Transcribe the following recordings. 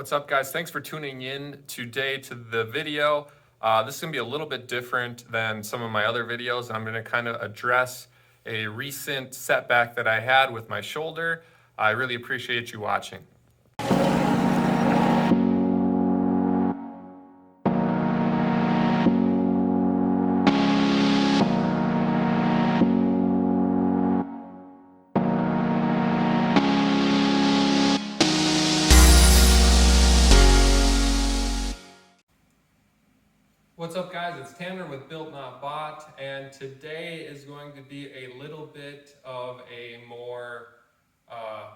What's up, guys? Thanks for tuning in today to the video. This is going to be a little bit different than some of my other videos. I'm going to kind of address a recent setback that I had with my shoulder. I really appreciate you watching. What's up, guys? It's Tanner with Built Not Bought, and today is going to be a little bit of a more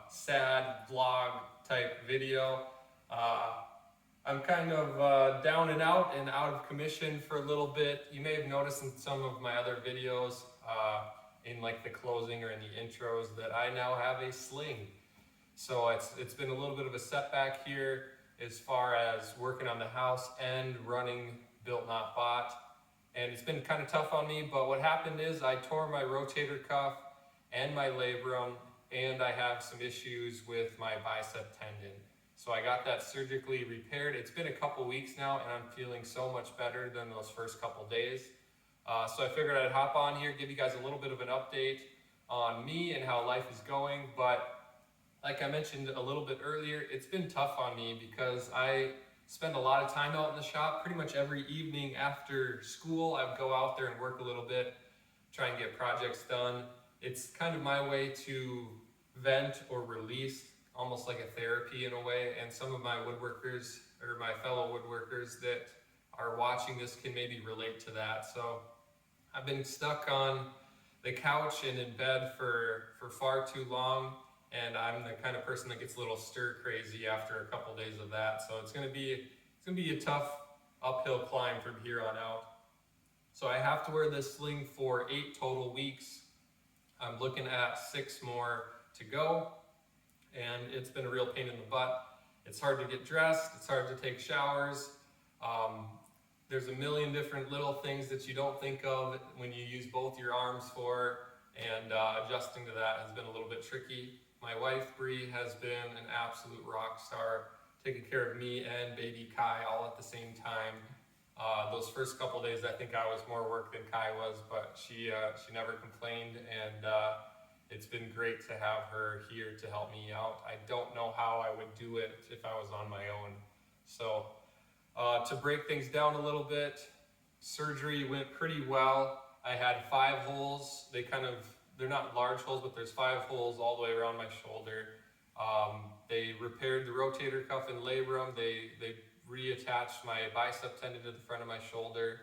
sad vlog type video. I'm kind of down and out of commission for a little bit. You may have noticed in some of my other videos, in like the closing or in the intros, that I now have a sling. So it's been a little bit of a setback here as far as working on the house and running Built Not Bought, and it's been kind of tough on me. But what happened is I tore my rotator cuff and my labrum, and I have some issues with my bicep tendon. So I got that surgically repaired. It's been a couple weeks now, and I'm feeling so much better than those first couple days. So I figured I'd hop on here, give you guys a little bit of an update on me and how life is going. But like I mentioned a little bit earlier, it's been tough on me because I spend a lot of time out in the shop. Pretty much every evening after school, I would go out there and work a little bit, try and get projects done. It's kind of my way to vent or release, almost like a therapy in a way. And some of my woodworkers or my fellow woodworkers that are watching this can maybe relate to that. So I've been stuck on the couch and in bed for far too long. And I'm the kind of person that gets a little stir crazy after a couple days of that. So it's gonna be a tough uphill climb from here on out. So I have to wear this sling for 8 total weeks. I'm looking at 6 more to go, and it's been a real pain in the butt. It's hard to get dressed, it's hard to take showers. There's a million different little things that you don't think of when you use both your arms for, and adjusting to that has been a little bit tricky. My wife, Bree, has been an absolute rock star, taking care of me and baby Kai all at the same time. Those first couple days, I think I was more work than Kai was, but she never complained, and it's been great to have her here to help me out. I don't know how I would do it if I was on my own. So to break things down a little bit, surgery went pretty well. I had 5 holes. They're not large holes, but there's 5 holes all the way around my shoulder. They repaired the rotator cuff and labrum. They reattached my bicep tendon to the front of my shoulder.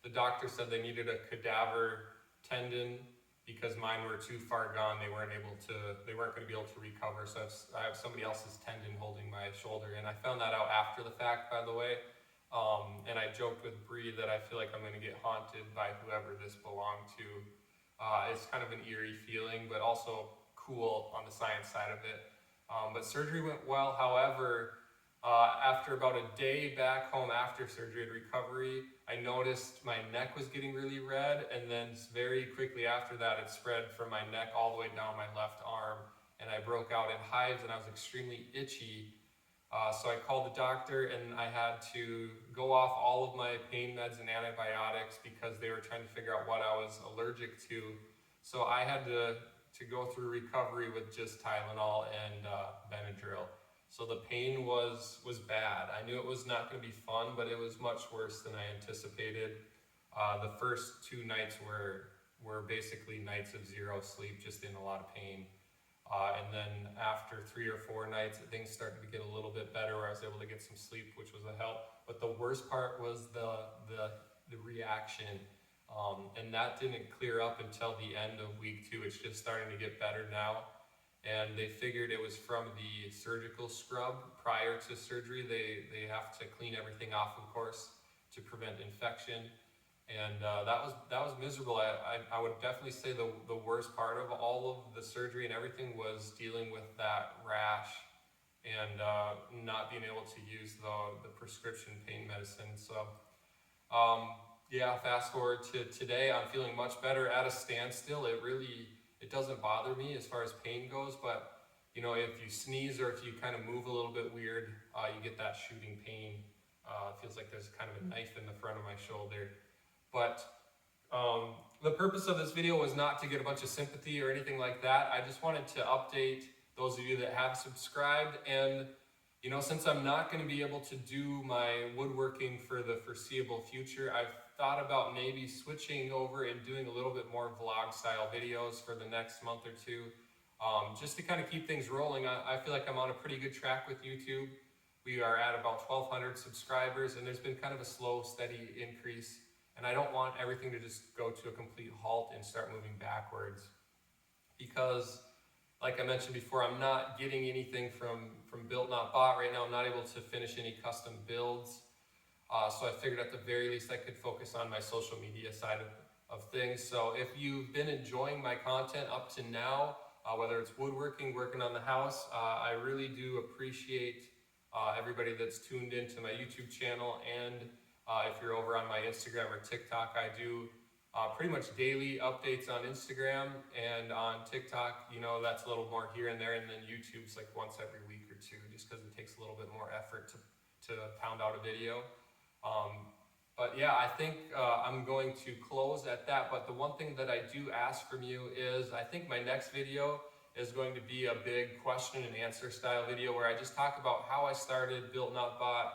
The doctor said they needed a cadaver tendon because mine were too far gone. They weren't going to be able to recover. So I have somebody else's tendon holding my shoulder, and I found that out after the fact, by the way. And I joked with Bree that I feel like I'm going to get haunted by whoever this belonged to. It's kind of an eerie feeling, but also cool on the science side of it. But surgery went well. However, after about a day back home after surgery and recovery, I noticed my neck was getting really red, and then very quickly after that, it spread from my neck all the way down my left arm, and I broke out in hives, and I was extremely itchy. So I called the doctor, and I had to go off all of my pain meds and antibiotics because they were trying to figure out what I was allergic to. So I had to go through recovery with just Tylenol and Benadryl. So the pain was bad. I knew it was not going to be fun, but it was much worse than I anticipated. The first 2 nights were basically nights of zero sleep, just in a lot of pain. And then after 3 or 4 nights, things started to get a little bit better, where I was able to get some sleep, which was a help. But the worst part was the reaction. And that didn't clear up until the end of week 2. It's just starting to get better now. And they figured it was from the surgical scrub prior to surgery. They have to clean everything off, of course, to prevent infection. And that was miserable. I would definitely say the worst part of all of the surgery and everything was dealing with that rash and not being able to use the prescription pain medicine. So yeah, fast forward to today, I'm feeling much better at a standstill. It doesn't bother me as far as pain goes, but you know, if you sneeze or if you kind of move a little bit weird, you get that shooting pain. It feels like there's kind of a knife in the front of my shoulder. But the purpose of this video was not to get a bunch of sympathy or anything like that. I just wanted to update those of you that have subscribed. And, you know, since I'm not going to be able to do my woodworking for the foreseeable future, I've thought about maybe switching over and doing a little bit more vlog style videos for the next month or two, just to kind of keep things rolling. I feel like I'm on a pretty good track with YouTube. We are at about 1,200 subscribers, and there's been kind of a slow, steady increase. And I don't want everything to just go to a complete halt and start moving backwards. Because, like I mentioned before, I'm not getting anything from Built Not Bought right now. I'm not able to finish any custom builds. So I figured at the very least I could focus on my social media side of things. So if you've been enjoying my content up to now, whether it's woodworking, working on the house, I really do appreciate everybody that's tuned into my YouTube channel. And if you're over on my Instagram or TikTok, I do pretty much daily updates on Instagram, and on TikTok, you know, that's a little more here and there, and then YouTube's like once every week or two, just because it takes a little bit more effort to pound out a video. But yeah, I think I'm going to close at that. But the one thing that I do ask from you is, I think my next video is going to be a big question and answer style video where I just talk about how I started Built Not Bought,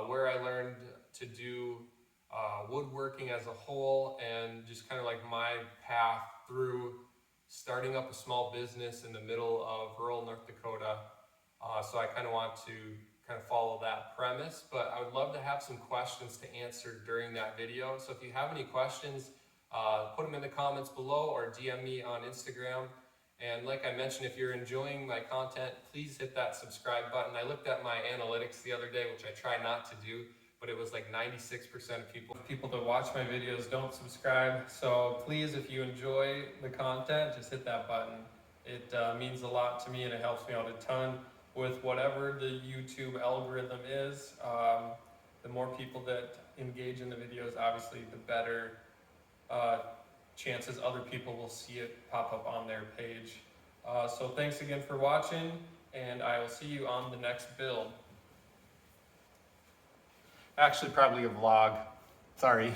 where I learned to do woodworking as a whole, and just kind of like my path through starting up a small business in the middle of rural North Dakota. So I kind of want to kind of follow that premise, but I would love to have some questions to answer during that video. So if you have any questions, put them in the comments below or DM me on Instagram. And like I mentioned, if you're enjoying my content, please hit that subscribe button. I looked at my analytics the other day, which I try not to do, but it was like 96% of people that watch my videos don't subscribe. So please, if you enjoy the content, just hit that button. It means a lot to me, and it helps me out a ton with whatever the YouTube algorithm is. The more people that engage in the videos, obviously, the better chances other people will see it pop up on their page. So thanks again for watching, and I will see you on the next build. Actually, probably a vlog. Sorry.